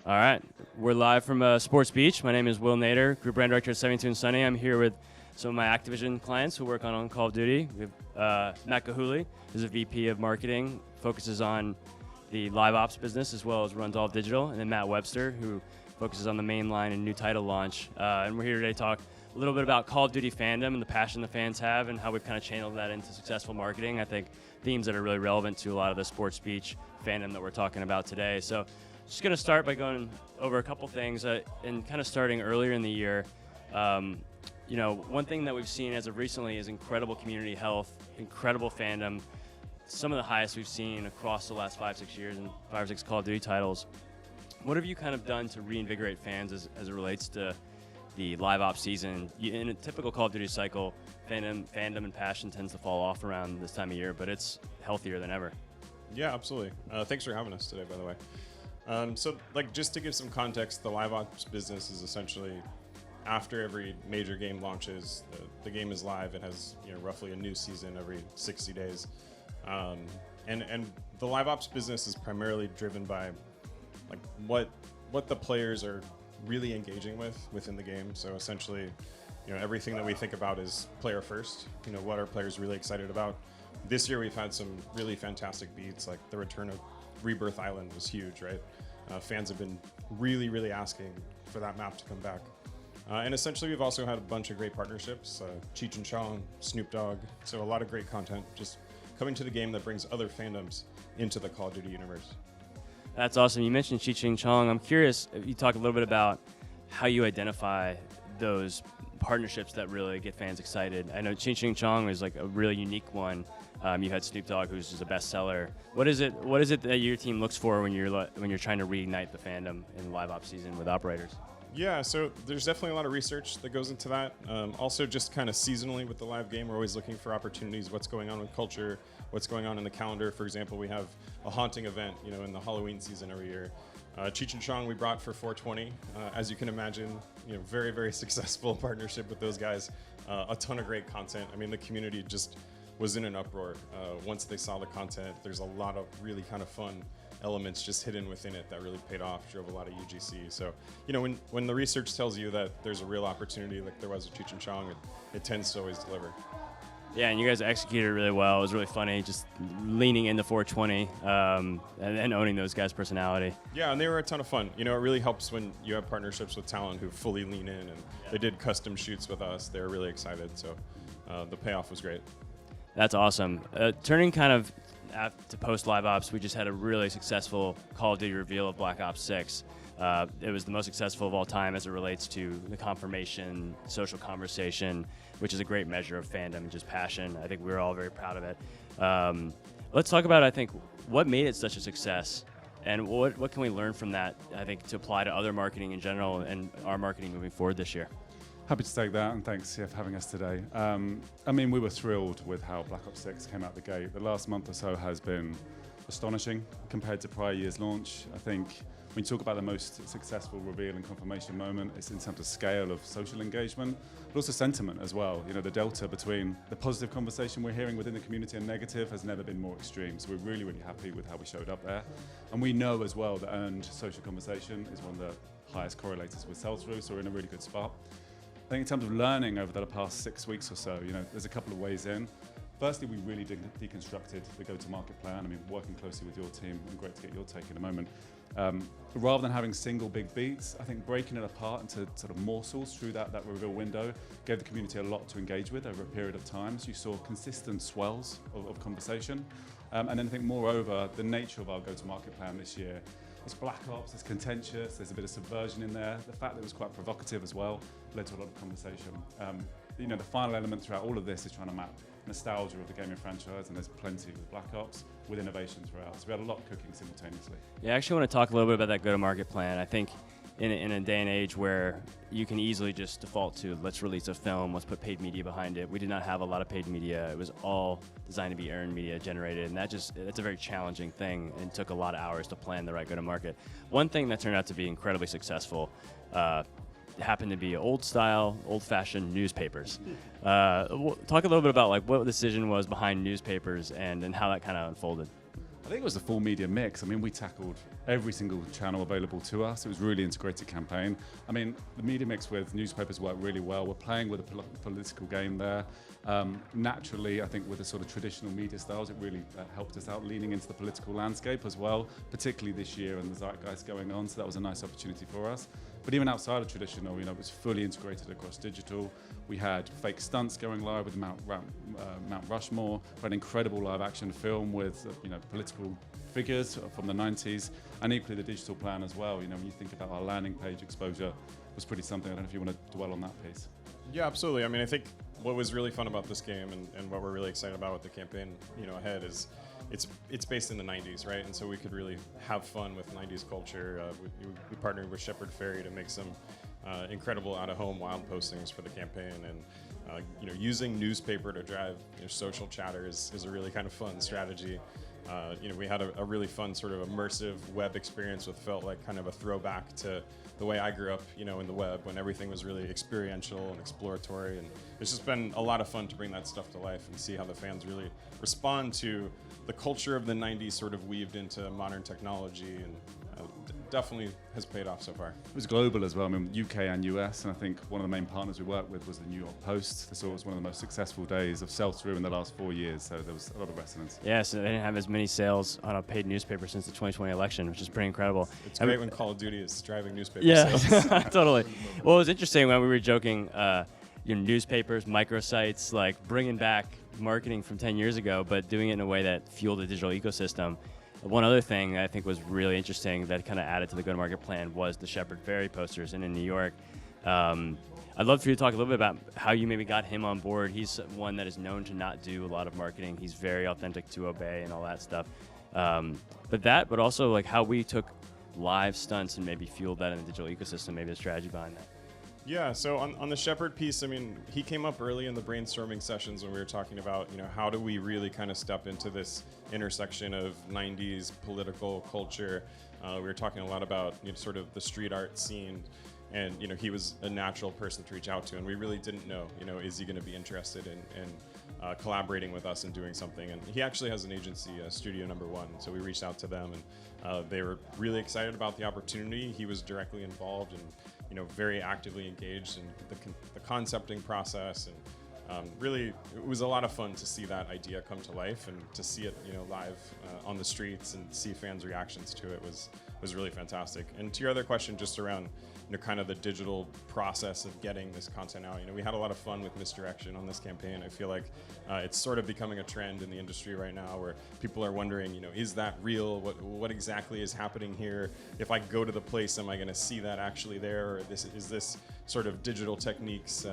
All right, we're live from Sports Beach. My name is Will Nader, Group Brand Director at 72 Sunny. I'm here with some of my Activision clients who work on Call of Duty. We have Matt Gilhooley, who's a VP of Marketing, focuses on the live ops business as well as runs all digital, and then Matt Webster, who focuses on the mainline and new title launch. And we're here today to talk a little bit about Call of Duty fandom and the passion the fans have and how we've kind of channeled that into successful marketing. I think themes that are really relevant to a lot of the Sports Beach fandom that we're talking about today. So just going to start by going over a couple things and kind of starting earlier in the year. One thing that we've seen as of recently is incredible community health, incredible fandom, some of the highest we've seen across the last 5-6 years and 5 or 6 Call of Duty titles. What have you kind of done to reinvigorate fans as it relates to the live ops season? In a typical Call of Duty cycle, fandom and passion tends to fall off around this time of year, but it's healthier than ever. Yeah, absolutely. Thanks for having us today, by the way. Just to give some context, the live ops business is essentially after every major game launches, the game is live. It has roughly a new season every 60 days, and the live ops business is primarily driven by what the players are really engaging within the game. So essentially, everything that we think about is player first. What are players really excited about? This year we've had some really fantastic beats, like the return of Rebirth Island was huge, right? Fans have been really asking for that map to come back. And essentially we've also had a bunch of great partnerships, Cheech and Chong, Snoop Dogg, so a lot of great content just coming to the game that brings other fandoms into the Call of Duty universe. That's awesome. You mentioned Cheech and Chong. I'm curious if you talk a little bit about how you identify those partnerships that really get fans excited. I know Cheech and Chong is like a really unique one. You had Snoop Dogg, who's just a bestseller. What is it that your team looks for when you're trying to reignite the fandom in live ops season with operators? Yeah, so there's definitely a lot of research that goes into that. Also, just kind of seasonally with the live game, we're always looking for opportunities. What's going on with culture? What's going on in the calendar? For example, we have a haunting event, in the Halloween season every year. Cheech and Chong we brought for 420. As you can imagine, very successful partnership with those guys. A ton of great content. I mean, the community just was in an uproar once they saw the content. There's a lot of really kind of fun elements just hidden within it that really paid off, drove a lot of UGC. So, when the research tells you that there's a real opportunity like there was with Cheech and Chong, it tends to always deliver. Yeah, and you guys executed it really well. It was really funny, just leaning into 420 and owning those guys' personality. Yeah, and they were a ton of fun. It really helps when you have partnerships with talent who fully lean in, and they did custom shoots with us. They were really excited, so the payoff was great. That's awesome. Turning kind of to post live ops, we just had a really successful Call of Duty reveal of Black Ops 6. It was the most successful of all time as it relates to the confirmation, social conversation, which is a great measure of fandom and just passion. I think we were all very proud of it. Let's talk about, I think, what made it such a success and what can we learn from that, I think, to apply to other marketing in general and our marketing moving forward this year. Happy to take that, and thanks for having us today. We were thrilled with how Black Ops 6 came out the gate. The last month or so has been astonishing compared to prior year's launch. I think when you talk about the most successful reveal and confirmation moment, it's in terms of scale of social engagement, but also sentiment as well. The delta between the positive conversation we're hearing within the community and negative has never been more extreme. So we're really happy with how we showed up there. And we know as well that earned social conversation is one of the highest correlators with sell-through, so we're in a really good spot. I think in terms of learning over the past 6 weeks or so, there's a couple of ways in. Firstly, we really deconstructed the go-to-market plan. Working closely with your team, and great to get your take in a moment. Rather than having single big beats, I think breaking it apart into sort of morsels through that reveal window gave the community a lot to engage with over a period of time. So you saw consistent swells of conversation. And then I think moreover, the nature of our go-to-market plan this year, it's Black Ops, it's contentious, there's a bit of subversion in there. The fact that it was quite provocative as well led to a lot of conversation. The final element throughout all of this is trying to map nostalgia of the gaming franchise, and there's plenty with Black Ops with innovation throughout. So we had a lot cooking simultaneously. Yeah, I actually want to talk a little bit about that go-to-market plan. I think in a day and age where you can easily just default to, let's release a film, let's put paid media behind it. We did not have a lot of paid media. It was all designed to be earned media generated, and that's a very challenging thing and took a lot of hours to plan the right go-to-market. One thing that turned out to be incredibly successful happened to be old-style, old-fashioned newspapers. Talk a little bit about what the decision was behind newspapers and how that kind of unfolded. I think it was the full media mix. I mean, we tackled every single channel available to us. It was a really integrated campaign. I mean, the media mix with newspapers worked really well. We're playing with a political game there. Naturally, I think with the sort of traditional media styles, it really helped us out, leaning into the political landscape as well, particularly this year and the zeitgeist going on. So that was a nice opportunity for us. But even outside of traditional, it was fully integrated across digital. We had fake stunts going live with Mount Rushmore. We had an incredible live action film with political figures from the 90s, and equally the digital plan as well. When you think about our landing page exposure, was pretty something. I don't know if you want to dwell on that piece. Yeah, absolutely. I mean, I think what was really fun about this game and what we're really excited about with the campaign, ahead is it's based in the 90s, right? And so we could really have fun with 90s culture. We partnered with Shepherd Ferry to make some incredible out-of-home wild postings for the campaign, and using newspaper to drive social chatter is a really kind of fun strategy. We had a really fun sort of immersive web experience that felt like kind of a throwback to the way I grew up, in the web, when everything was really experiential and exploratory. And it's just been a lot of fun to bring that stuff to life and see how the fans really respond to the culture of the 90s sort of weaved into modern technology, and definitely has paid off so far. It was global as well. I mean, UK and US, and I think one of the main partners we worked with was the New York Post. This was one of the most successful days of sell-through in the last 4 years, so there was a lot of resonance. Yeah, so they didn't have as many sales on a paid newspaper since the 2020 election, which is pretty incredible. It's great when Call of Duty is driving newspaper yeah, sales. totally. Well, it was interesting when we were joking, newspapers, microsites, like bringing back marketing from 10 years ago, but doing it in a way that fueled the digital ecosystem. One other thing I think was really interesting that kind of added to the go-to-market plan was the Shepherd Ferry posters. And in New York, I'd love for you to talk a little bit about how you maybe got him on board. He's one that is known to not do a lot of marketing. He's very authentic to Obey and all that stuff. But also like how we took live stunts and maybe fueled that in the digital ecosystem, maybe the strategy behind that. Yeah, so on the Shepherd piece, I mean, he came up early in the brainstorming sessions when we were talking about, how do we really kind of step into this intersection of 90s political culture. We were talking a lot about sort of the street art scene, and he was a natural person to reach out to, and we really didn't know, is he going to be interested in collaborating with us and doing something. And he actually has an agency, Studio Number One, so we reached out to them, and they were really excited about the opportunity. He was directly involved and very actively engaged in the concepting process, and really it was a lot of fun to see that idea come to life and to see it live on the streets and see fans' reactions to it was really fantastic. And to your other question, just around kind of the digital process of getting this content out, we had a lot of fun with misdirection on this campaign. I feel like it's sort of becoming a trend in the industry right now where people are wondering, is that real? What exactly is happening here? If I go to the place, am I going to see that actually there? Or is this sort of digital techniques,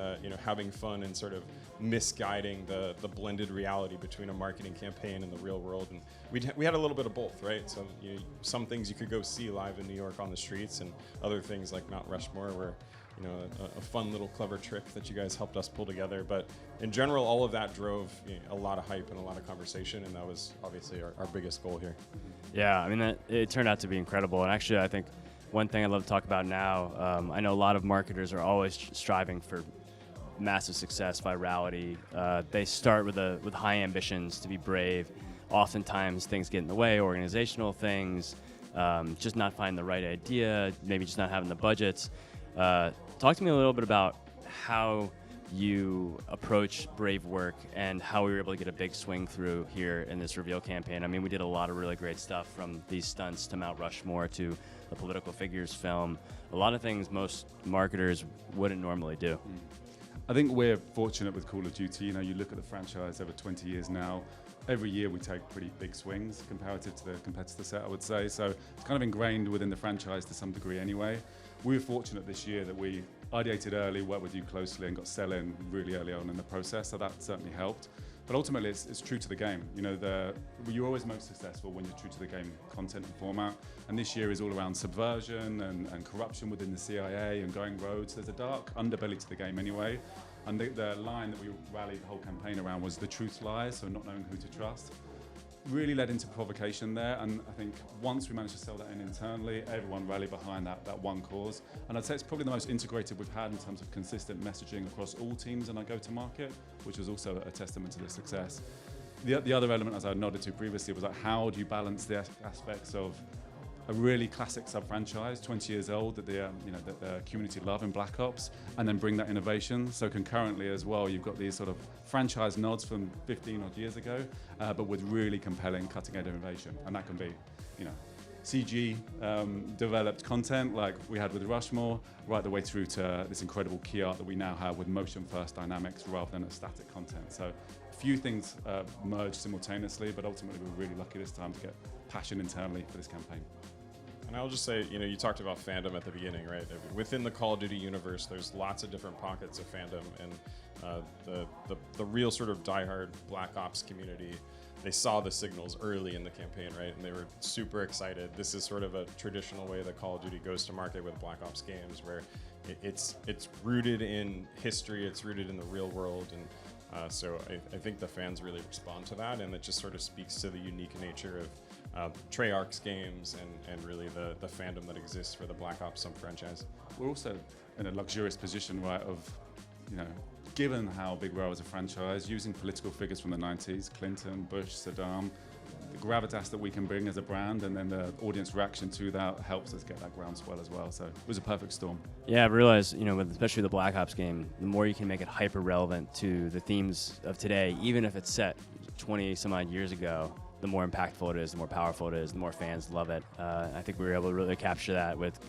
having fun and sort of misguiding the blended reality between a marketing campaign and the real world? And we had a little bit of both, right? So some things you could go see live in New York on the streets, and other things like Mount Rushmore were a fun little clever trick that you guys helped us pull together. But in general, all of that drove a lot of hype and a lot of conversation, and that was obviously our biggest goal here. Yeah, I mean, it turned out to be incredible. And actually, I think one thing I'd love to talk about now, I know a lot of marketers are always striving for massive success, virality. They start with high ambitions to be brave. Oftentimes things get in the way, organizational things, just not finding the right idea, maybe just not having the budgets. Talk to me a little bit about how you approach brave work and how we were able to get a big swing through here in this reveal campaign. I mean, we did a lot of really great stuff, from these stunts to Mount Rushmore to the political figures film. A lot of things most marketers wouldn't normally do. I think we're fortunate with Call of Duty. You look at the franchise over 20 years now. Every year we take pretty big swings comparative to the competitor set, I would say. So it's kind of ingrained within the franchise to some degree anyway. We were fortunate this year that we ideated early, worked with you closely, and got sell-in really early on in the process, so that certainly helped. But ultimately, it's true to the game. You're always most successful when you're true to the game content and format. And this year is all around subversion and corruption within the CIA and going rogues. There's a dark underbelly to the game anyway. And the line that we rallied the whole campaign around was the truth lies, so not knowing who to trust. Really led into provocation there, and I think once we managed to sell that in internally, everyone rallied behind that one cause. And I'd say it's probably the most integrated we've had in terms of consistent messaging across all teams in our go-to-market, which was also a testament to the success. the other element, as I nodded to previously, was like how do you balance the aspects of a really classic sub-franchise, 20 years old, that the that the community love in Black Ops, and then bring that innovation. So concurrently as well, you've got these sort of franchise nods from 15 odd years ago, but with really compelling cutting-edge innovation, and that can be, CG developed content like we had with Rushmore, right the way through to this incredible key art that we now have with motion-first dynamics rather than a static content. So a few things merged simultaneously, but ultimately we're really lucky this time to get passion internally for this campaign. And I'll just say, you talked about fandom at the beginning, right? Within the Call of Duty universe, there's lots of different pockets of fandom, and the real sort of diehard Black Ops community, they saw the signals early in the campaign, right? And they were super excited. This is sort of a traditional way that Call of Duty goes to market with Black Ops games, where it's rooted in history, it's rooted in the real world, and so I think the fans really respond to that, and it just sort of speaks to the unique nature of Treyarch's games and really the fandom that exists for the Black Ops sub-franchise. We're also in a luxurious position, right, of, given how big we are as a franchise, using political figures from the 90s, Clinton, Bush, Saddam, the gravitas that we can bring as a brand, and then the audience reaction to that helps us get that groundswell as well. So it was a perfect storm. Yeah, I've realized, especially the Black Ops game, the more you can make it hyper relevant to the themes of today, even if it's set 20 some odd years ago, the more impactful it is, the more powerful it is, the more fans love it. I think we were able to really capture that with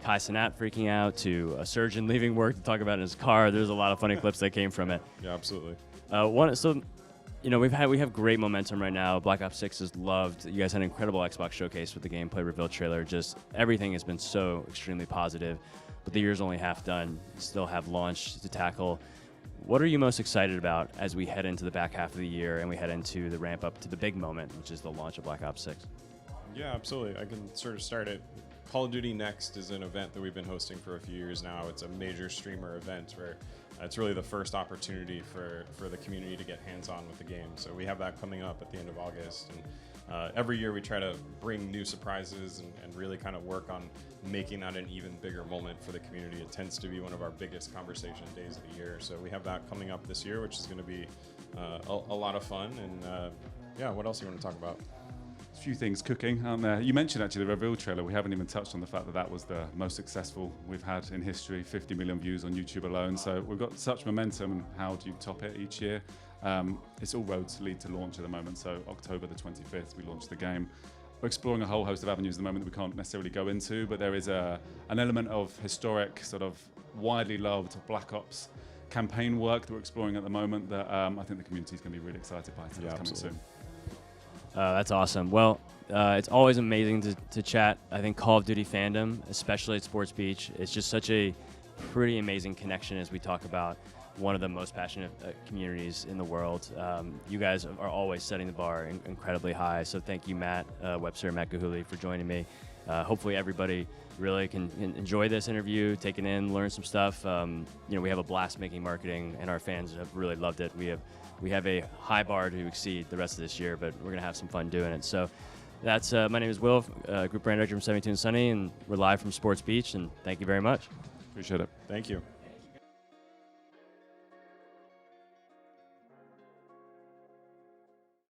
Kai Cenat freaking out to a surgeon leaving work to talk about in his car. There's a lot of funny clips that came from it. Yeah, absolutely. We have great momentum right now. Black Ops 6 is loved. You guys had an incredible Xbox showcase with the gameplay reveal trailer. Just everything has been so extremely positive, but the year's only half done. Still have launch to tackle. What are you most excited about as we head into the back half of the year and we head into the ramp up to the big moment, which is the launch of Black Ops 6? Yeah, absolutely. I can sort of start it. Call of Duty Next is an event that we've been hosting for a few years now. It's a major streamer event where it's really the first opportunity for the community to get hands-on with the game. So we have that coming up at the end of August. And every year we try to bring new surprises and really kind of work on making that an even bigger moment for the community. It tends to be one of our biggest conversation days of the year. So we have that coming up this year, which is going to be a lot of fun. And yeah, what else do you want to talk about? A few things cooking, aren't there? You mentioned actually the reveal trailer. We haven't even touched on the fact that that was the most successful we've had in history, 50 million views on YouTube alone. So we've got such momentum, and how do you top it each year? It's all roads lead to launch at the moment. So October the 25th, we launched the game. We're exploring a whole host of avenues at the moment that we can't necessarily go into, but there is an element of historic, sort of widely loved Black Ops campaign work that we're exploring at the moment that I think the community is going to be really excited by. So that's coming soon. That's awesome. Well, it's always amazing to chat. I think Call of Duty fandom, especially at Sports Beach, it's just such a pretty amazing connection as we talk about one of the most passionate communities in the world. You guys are always setting the bar incredibly high. So thank you, Matt, Webster, and Matt Gilhooley for joining me. Hopefully everybody really can enjoy this interview, take it in, learn some stuff. We have a blast making marketing, and our fans have really loved it. We have a high bar to exceed the rest of this year, but we're going to have some fun doing it. So that's my name is Will, Group Brand Director from 72 and Sunny, and we're live from Sports Beach, and thank you very much. Appreciate it. Thank you.